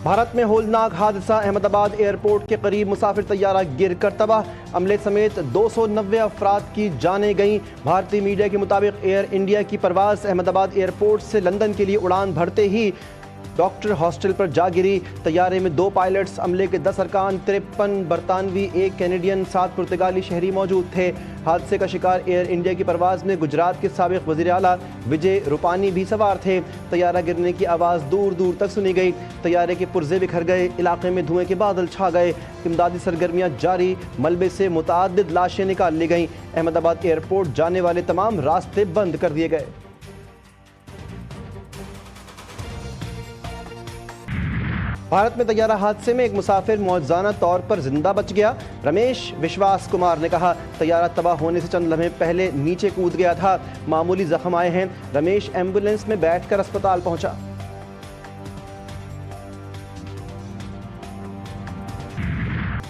भारत में होलनाक हादसा, अहमदाबाद एयरपोर्ट के करीब मुसाफिर तैयारा गिर कर तबाह, अमले समेत 290 अफराद की जानें गईं। भारतीय मीडिया के मुताबिक एयर इंडिया की परवाज़ अहमदाबाद एयरपोर्ट से लंदन के लिए उड़ान भरते ही डॉक्टर हॉस्टल पर जा गिरी। तैयारे में 2 पायलट्स, अमले के 10 अरकान, 53 बरतानवी, 1 कैनेडियन, 7 पुर्तगाली शहरी मौजूद थे। हादसे का शिकार एयर इंडिया की परवाज़ में गुजरात के साबिक़ वज़ीर आला विजय रूपानी भी सवार थे। तैयारा गिरने की आवाज़ दूर दूर तक सुनी गई। तैयारे के पुर्जे बिखर गए, इलाके में धुएं के बादल छा गए। इमदादी सरगर्मियाँ जारी, मलबे से मुतअद्दिद लाशें निकाल ली गईं। अहमदाबाद एयरपोर्ट जाने वाले तमाम रास्ते बंद कर दिए गए। भारत में तैयारा हादसे में एक मुसाफिर मौजज़ाना तौर पर जिंदा बच गया। रमेश विश्वास कुमार ने कहा, तैयारा तबाह होने से चंद लम्हे पहले नीचे कूद गया था, मामूली जख्म आए हैं। रमेश एम्बुलेंस में बैठकर अस्पताल पहुंचा।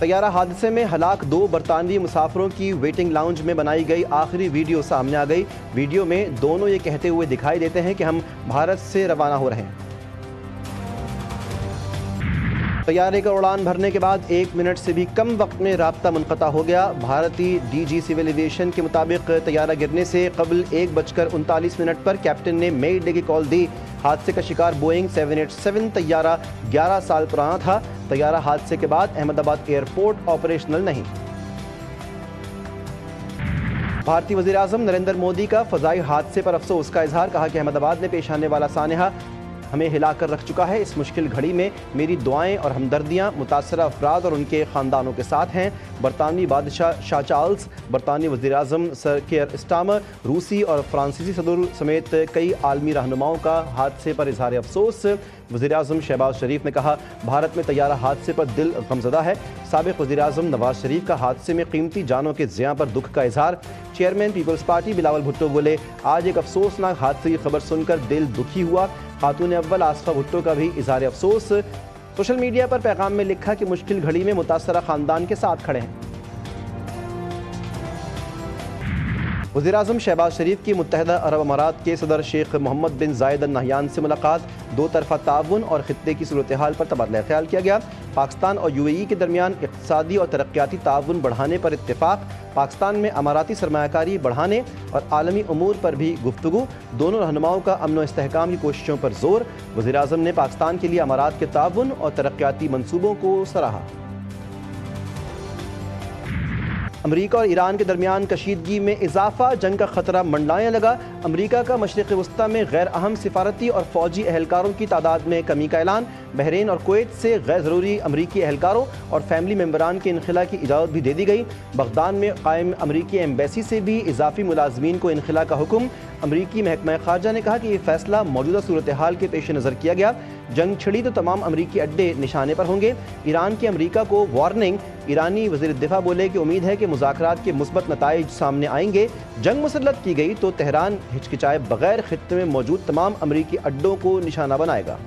तैयारा हादसे में हलाक 2 बरतानवी मुसाफिरों की वेटिंग लाउंज में बनाई गई आखिरी वीडियो सामने आ गई। वीडियो में दोनों ये कहते हुए दिखाई देते हैं कि हम भारत से रवाना हो रहे हैं। तैयारे का उड़ान भरने के बाद 1 मिनट से भी कम वक्त में राब्ता मुनक़ता हो गया। भारतीय डीजी सिविल एविएशन के मुताबिक तैयारा गिरने से कबल 1:39 पर कैप्टन ने मे डे की कॉल दी। हादसे का शिकार बोइंग 787 तैयारा 11 साल पुराना था। तैयारा हादसे के बाद अहमदाबाद एयरपोर्ट ऑपरेशनल नहीं। भारतीय वज़ीर आज़म नरेंद्र मोदी का फ़ज़ाई हादसे पर अफसोस का इजहार, कहा कि अहमदाबाद में पेश आने वाला सानहा हमें हिलाकर रख चुका है। इस मुश्किल घड़ी में मेरी दुआएं और हमदर्दियां मुतासरा अफराद और उनके ख़ानदानों के साथ हैं। बरतानवी बादशाह शाह चार्ल्स, बरतानवी वज़ीर आज़म सर केयर स्टामर, रूसी और फ्रांसीसी सदर समेत कई आलमी रहनुमाओं का हादसे पर इजहार अफसोस। वज़ीर आज़म शहबाज शरीफ ने कहा, भारत में तैयारा हादसे पर दिल गमज़दा है। साबिक़ वज़ीर आज़म नवाज शरीफ का हादसे में कीमती जानों के ज़ियां पर दुख का इजहार। Chairman people's party Bilawal Bhutto बोले, आज एक अफसोसनाक हादसे की खबर सुनकर दिल दुखी हुआ। खातून अव्वल आसफा भुट्टो का भी इजहार अफसोस। सोशल मीडिया पर पैगाम में लिखा कि मुश्किल घड़ी में मुतासरा ख़ानदान के साथ खड़े हैं। वज़ीर आज़म शहबाज शरीफ की मुत्तहिदा अरब अमारात के सदर शेख मोहम्मद बिन जायद अल नहयान से मुलाकात। 2 तरफ़ा ताउन और ख़ित्ते की सूरत हाल पर तबादला ख्याल किया गया। पाकिस्तान और UAE के दरमियान इक़्तिसादी और तरक्याती ताउन बढ़ाने पर इत्तेफाक। पाकिस्तान में अमाराती सरमायाकारी बढ़ाने और आलमी उमूर पर भी गुफ्तगू। दोनों रहनुमाओं का अमन व इस्तेहकाम की कोशिशों पर जोर। वज़ीर आज़म ने पाकिस्तान के लिए अमारात के ताउन और तरक्याती मनसूबों को सराहा। अमरीका और ईरान के दरमियान कशीदगी में इजाफा, जंग का खतरा मंडलाने लगा। अमरीका का मशरिक़ वस्ता में गैर अहम सिफारती और फ़ौजी एहलकारों की तादाद में कमी का ऐलान। बहरीन और कुवैत से गैर ज़रूरी अमरीकी एहलकारों और फैमिली मेम्बरान के इनखला की इजाज़त भी दे दी गई। बगदाद में कायम अमरीकी एम्बेसी से भी इजाफी मुलाजमीन को इनखला का हुक्म। अमरीकी महकमा ख़ारजा ने कहा कि यह फ़ैसला मौजूदा सूरत हाल के पेश नज़र किया गया। जंग छिड़ी तो तमाम अमरीकी अड्डे निशाने पर होंगे। ईरान की अमरीका को वार्निंग। ईरानी वज़ीर दिफा बोले कि उम्मीद है कि मुज़ाकरात के मुस्बत नताइज सामने आएंगे। जंग मुसल्लत की गई तो तेहरान हिचकिचाए बगैर खित्ते में मौजूद तमाम अमरीकी अड्डों को निशाना बनाएगा।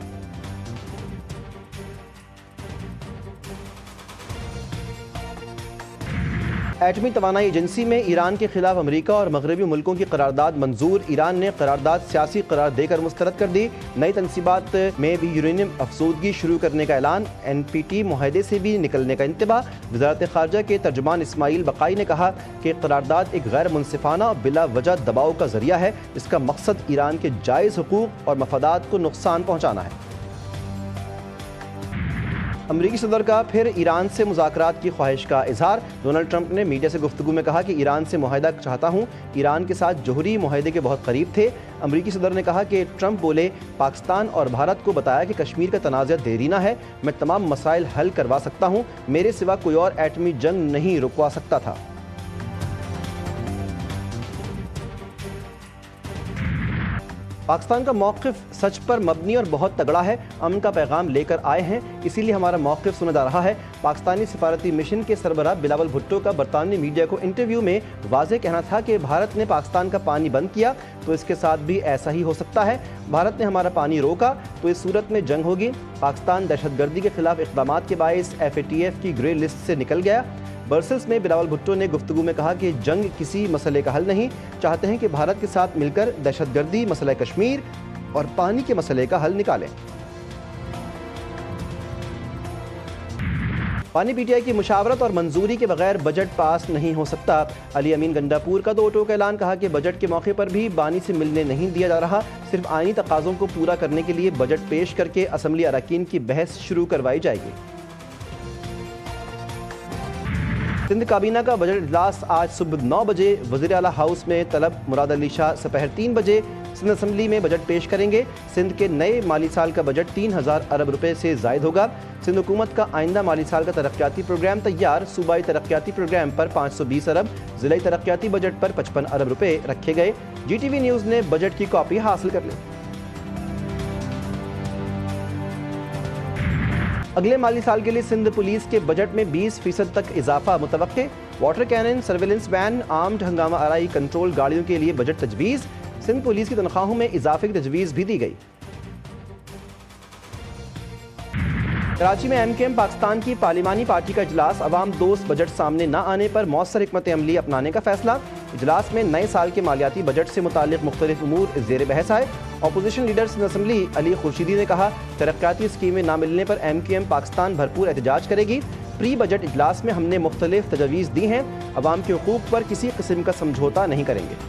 एटमी तवानाई एजेंसी में ईरान के खिलाफ अमरीका और मगरबी मुल्कों की करारदाद मंजूर। ईरान ने करारदाद सियासी करार देकर मुस्तरद कर दी। नई तनसीबात में भी यूरेनियम अफसूदगी शुरू करने का ऐलान। NPT मुआहदे से भी निकलने का इंतबा। वज़ारत ख़ारजा के तर्जुमान इस्माइल बकाई ने कहा कि करारदाद एक गैर मुनसिफाना और बिला वजह दबाव का जरिया है। इसका मकसद ईरान के जायज़ हुकूक और मफादात को नुकसान पहुँचाना है। अमरीकी सदर का फिर ईरान से मुज़ाकरात की ख्वाहिश का इजहार। डोनाल्ड ट्रंप ने मीडिया से गुफ्तगू में कहा कि ईरान से मुआहदा चाहता हूँ। ईरान के साथ जोहरी मुआहदे के बहुत करीब थे। अमरीकी सदर ने कहा कि ट्रंप बोले, पाकिस्तान और भारत को बताया कि कश्मीर का तनाज़ा देरीना है। मैं तमाम मसाइल हल करवा सकता हूँ। मेरे सिवा कोई और एटमी जंग नहीं रुकवा सकता था। पाकिस्तान का मौक़िफ़ सच पर मबनी और बहुत तगड़ा है। अमन का पैगाम लेकर आए हैं, इसीलिए हमारा मौक़िफ़ सुना जा रहा है। पाकिस्तानी सिफारती मिशन के सरबराह बिलावल भुट्टो का बरतानवी मीडिया को इंटरव्यू में वाज़ेह कहना था कि भारत ने पाकिस्तान का पानी बंद किया तो इसके साथ भी ऐसा ही हो सकता है। भारत ने हमारा पानी रोका तो इस सूरत में जंग होगी। पाकिस्तान दहशतगर्दी के खिलाफ इक़दामात के बायस FATF की ग्रे लिस्ट से निकल गया। ब्रसेल्स में बिलावल भुट्टो ने गुफ्तगू में कहा कि जंग किसी मसले का हल नहीं, चाहते हैं कि भारत के साथ मिलकर दहशतगर्दी, मसला कश्मीर और पानी के मसले का हल निकालें। पानी पीटीआई की मुशावरत और मंजूरी के बगैर बजट पास नहीं हो सकता। अली अमीन गंडापुर का 2 टोक का ऐलान, कहा कि बजट के मौके पर भी बानी से मिलने नहीं दिया जा रहा, सिर्फ आईनी तकाज़ों को पूरा करने के लिए बजट पेश करके असम्बली अरकान की बहस शुरू करवाई जाएगी। सिंध काबीना का बजट इजलास आज सुबह 9 बजे वज़ीर आला हाउस में तलब मुराद अली शाह दोपहर 3 बजे सिंध असम्बली में बजट पेश करेंगे। सिंध के नए माली साल का बजट 3000 अरब रुपए से जायद होगा। सिंध हुकूमत का आइंदा माली साल का तरक्याती प्रोग्राम तैयार, सूबाई तरक्याती प्रोग्राम पर 520 अरब, जिलाई तरक्याती बजट पर 55 अरब रुपए रखे गए। GTV न्यूज़ ने बजट की कॉपी हासिल कर ली। अगले माली साल के लिए सिंध पुलिस के बजट में 20% तक इजाफा मुतवक्के। Water cannon, surveillance van, armed हंगामा आराई कंट्रोल गाड़ियों के लिए बजट तजवीज़। सिंध पुलिस की तनख्वाहों में इजाफे की तजवीज़ भी दी गई। कराची में MKM पाकिस्तान की पार्लिमानी पार्टी का इजलास, अवाम दोस्त बजट सामने न आने पर मौसर हिकमत अमली अपनाने का फैसला। इजलास में नए साल के मालियाती बजट से मुतालिक मुख्तलिफ उमूर ज़ेर बहस आए। Opposition leader Sindh assembly Ali Khurshidi ने कहा, तरक्याती स्कीमें न मिलने पर MKM पाकिस्तान भरपूर एहतजाज करेगी। प्री बजट इजलास में हमने मुख्तलिफ तजवीज़ दी हैं, अवाम के हुकूक पर किसी किस्म का समझौता नहीं करेंगे।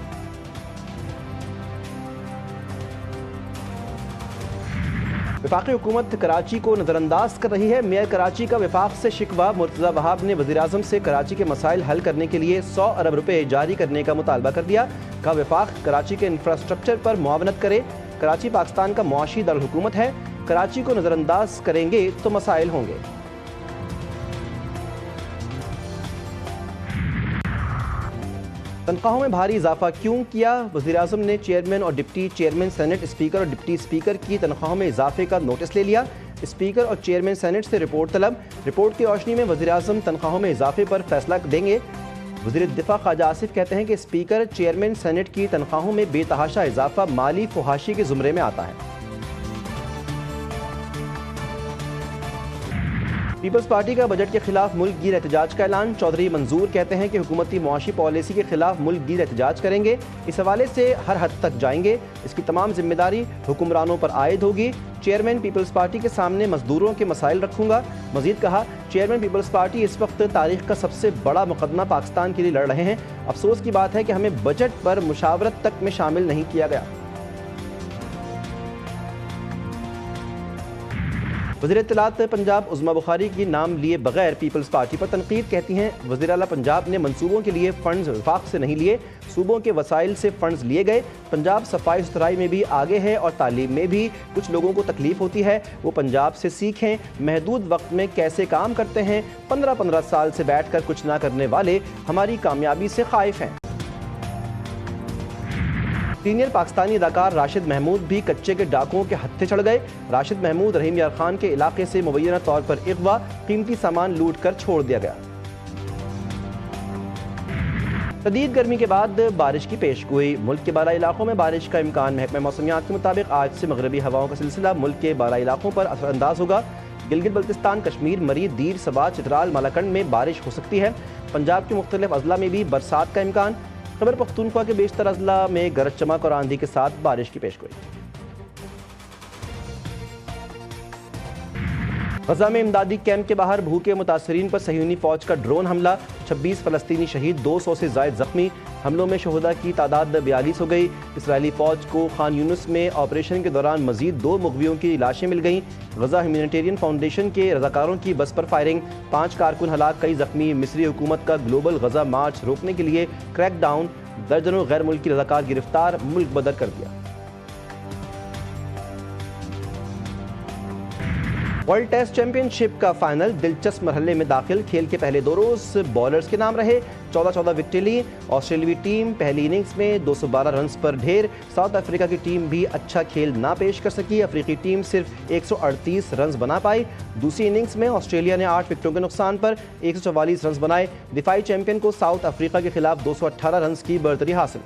वफाकी हुकूमत कराची को नज़रअंदाज कर रही है। मेयर कराची का वफाक से शिकवा, मुर्तज़ा वहाब ने वज़ीर आज़म से कराची के मसाइल हल करने के लिए 100 अरब रुपए जारी करने का मुतालबा कर दिया। कहा, वफाक कराची के इंफ्रास्ट्रक्चर पर मुआवनत करे। कराची पाकिस्तान का मुआशी दारुल-हुकूमत है, कराची को नज़रअंदाज करेंगे तो मसाइल होंगे। तनख्वाहों में भारी इजाफा क्यों किया? वज़ीर आज़म ने चेयरमैन और डिप्टी चेयरमैन सेनेट, स्पीकर और डिप्टी स्पीकर की तनख्वाहों में इजाफे का नोटिस ले लिया। स्पीकर और चेयरमैन सेनेट से रिपोर्ट तलब। रिपोर्ट की रोशनी में वज़ीर आज़म तनख्वाहों में इजाफे पर फैसला देंगे। वज़ीर दिफा ख्वाजा आसिफ कहते हैं कि स्पीकर चेयरमैन सेनेट की तनख्वाहों में बेतहाशा इजाफा माली फुहाशी के ज़ुमरे में आता है। पीपल्स पार्टी का बजट के खिलाफ मुल्क गिर एहतजाज का ऐलान। चौधरी मंजूर कहते हैं कि हुकूमती मुआशी पॉलिसी के खिलाफ मुल्क गिर एहतजाज करेंगे, इस हवाले से हर हद तक जाएंगे, इसकी तमाम जिम्मेदारी हुक्मरानों पर आयद होगी। चेयरमैन पीपल्स पार्टी के सामने मजदूरों के मसाइल रखूंगा। मजीद कहा, चेयरमैन पीपल्स पार्टी इस वक्त तारीख का सबसे बड़ा मुकदमा पाकिस्तान के लिए लड़ रहे हैं। अफसोस की बात है कि हमें बजट पर मुशावरत तक में शामिल नहीं किया गया। वज़ीर इत्तलात पंजाब उज़्मा बुखारी की नाम लिए बगैर पीपल्स पार्टी पर तनकीद, कहती हैं वज़ीर आला पंजाब ने मंसूबों के लिए फ़ंड्स वफाक से नहीं लिए, सूबों के वसाइल से फ़ंड्स लिए गए। पंजाब सफाई सुथराई में भी आगे है और तालीम में भी। कुछ लोगों को तकलीफ होती है, वो पंजाब से सीखें, महदूद वक्त में कैसे काम करते हैं। 15-15 साल से बैठ कर कुछ ना करने वाले हमारी कामयाबी से खाइफ हैं। सीनियर पाकिस्तानी अदाकार राशिद महमूद भी कच्चे के डाकुओं के हत्थे चढ़ गए। राशिद महमूद रहीम यार खान के इलाके से मुबैना तौर पर अगवा, कीमती सामान लूट कर छोड़ दिया गया। शदीद गर्मी के बाद बारिश की पेशगोई। मुल्क के 12 इलाकों में बारिश का इम्कान। महकमा मौसमियात के मुताबिक आज से मगरबी हवाओं का सिलसिला मुल्क के 12 इलाकों पर असरअंदाज होगा। गिलगित बल्तिस्तान, कश्मीर, मरीद, दीर, सवात, चित्राल, मालाकंड में बारिश हो सकती है। पंजाब के मुख्तलिफ अजला में भी बरसात का इम्कान। खैबर पख्तूनख्वा के बेशतर अजला में गरज चमक और आंधी के साथ बारिश की पेशगोई। गजा में इमदादी कैंप के बाहर भूखे मुतासरीन पर सहीयूनी फौज का ड्रोन हमला। 26 फलस्तीनी शहीद, 200 से जायद जख्मी। हमलों में शहुदा की तादाद 42 हो गई। इसराइली फौज को खान यूनुस में ऑपरेशन के दौरान मजीद 2 मुगवियों की लाशें मिल गईं। गजा ह्यूमैनिटेरियन फाउंडेशन के रजाकारों की बस पर फायरिंग, 5 कारकुन हलाक, कई जख्मी। मिस्री हुकूमत का ग्लोबल गजा मार्च रोकने के लिए क्रैकडाउन, दर्जनों गैर मुल्की रजाकार गिरफ्तार, मुल्क बदर कर दिया। वर्ल्ड टेस्ट चैंपियनशिप का फाइनल दिलचस्प मरहले में दाखिल। खेल के पहले 2 रोज बॉलर्स के नाम रहे। 14-14 विकेटें ली। ऑस्ट्रेलियाई टीम पहली इनिंग्स में 212 रन पर ढेर। साउथ अफ्रीका की टीम भी अच्छा खेल ना पेश कर सकी। अफ्रीकी टीम सिर्फ 138 रन बना पाई। दूसरी इनिंग्स में ऑस्ट्रेलिया ने 8 विकेटों के नुकसान पर 144 रन बनाए। दिफाई चैंपियन को साउथ अफ्रीका के खिलाफ 218 रन की बर्तरी हासिल।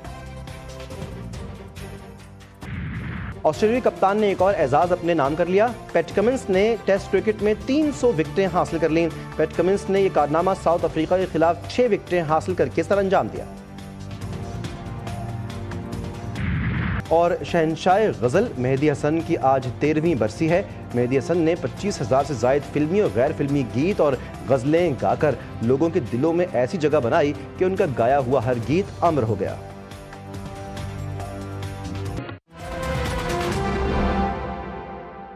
ऑस्ट्रेलियाई कप्तान ने एक और एजाज अपने नाम कर लिया। पैट कमिंस ने टेस्ट क्रिकेट में 300 विकेटें हासिल कर लीं। पैट कमिंस ने यह कारनामा साउथ अफ्रीका के खिलाफ 6 विकेटें हासिल करके सर अंजाम दिया। और शहंशाह गज़ल मेहदी हसन की आज 13वीं बरसी है। मेहदी हसन ने 25,000 से ज़ायद फिल्मी और गैर फिल्मी गीत और गज़लें गाकर लोगों के दिलों में ऐसी जगह बनाई कि उनका गाया हुआ हर गीत अमर हो गया।